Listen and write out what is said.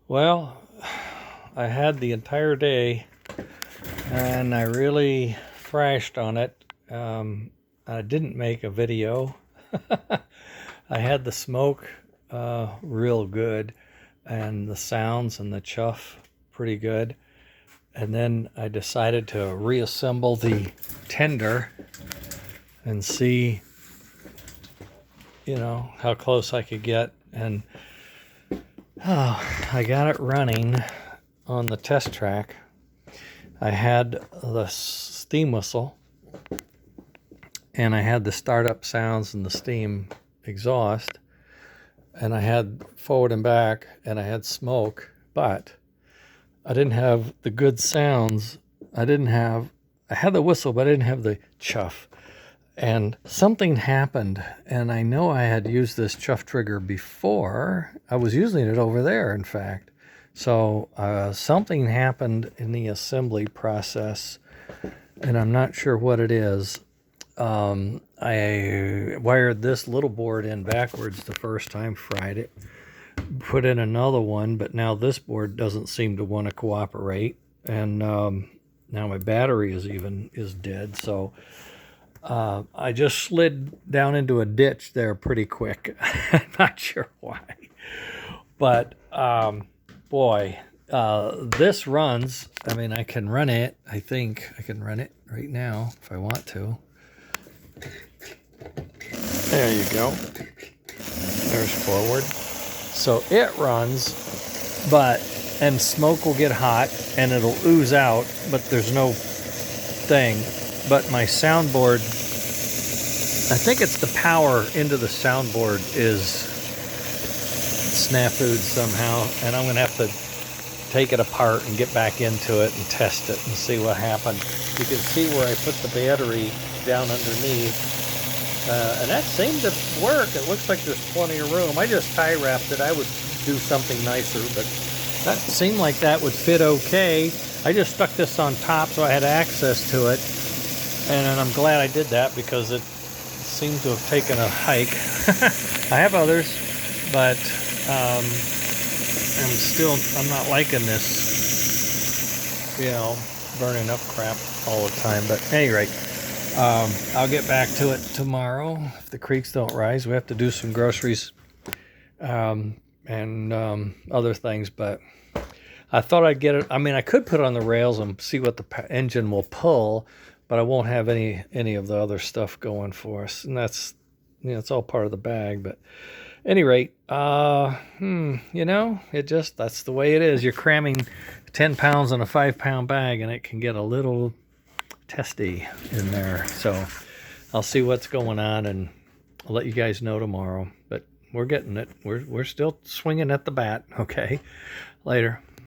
Well, I had the entire day and I really thrashed on it. I didn't make a video. I had the smoke real good and the sounds and the chuff pretty good. And then I decided to reassemble the tender and see, how close I could get. And I got it running on the test track. I had the steam whistle and I had the startup sounds and the steam exhaust, and I had forward and back, and I had smoke, but I didn't have the good sounds. I had the whistle, but I didn't have the chuff. And something happened, and I know I had used this chuff trigger before. I was using it over there, in fact. So something happened in the assembly process, and I'm not sure what it is. I wired this little board in backwards the first time, fried it, put in another one, but now this board doesn't seem to want to cooperate, and now my battery is dead. So I just slid down into a ditch there pretty quick. I'm not sure why, but boy, this runs. I mean, I can run it. I think I can run it right now if I want to. There you go. There's forward. So it runs, and smoke will get hot and it'll ooze out, but there's no thing. But my soundboard, I think it's the power into the soundboard is snafu'd somehow, and I'm gonna have to take it apart and get back into it and test it and see what happened. You can see where I put the battery down underneath, and that seemed to work. It looks like there's plenty of room. I just tie wrapped it. I would do something nicer, but that seemed like that would fit okay. I just stuck this on top so I had access to it, and I'm glad I did that because it seemed to have taken a hike. I have others, but I'm not liking this, burning up crap all the time. But at any rate, I'll get back to it tomorrow if the creeks don't rise. We have to do some groceries and other things, but I thought I'd get it. I mean, I could put it on the rails and see what the engine will pull, but I won't have any of the other stuff going for us, and that's it's all part of the bag. But at any rate, that's the way it is. You're cramming 10 pounds in a 5-pound bag, and it can get a little testy in there. So I'll see what's going on, and I'll let you guys know tomorrow. But we're getting it. We're still swinging at the bat. Okay, later.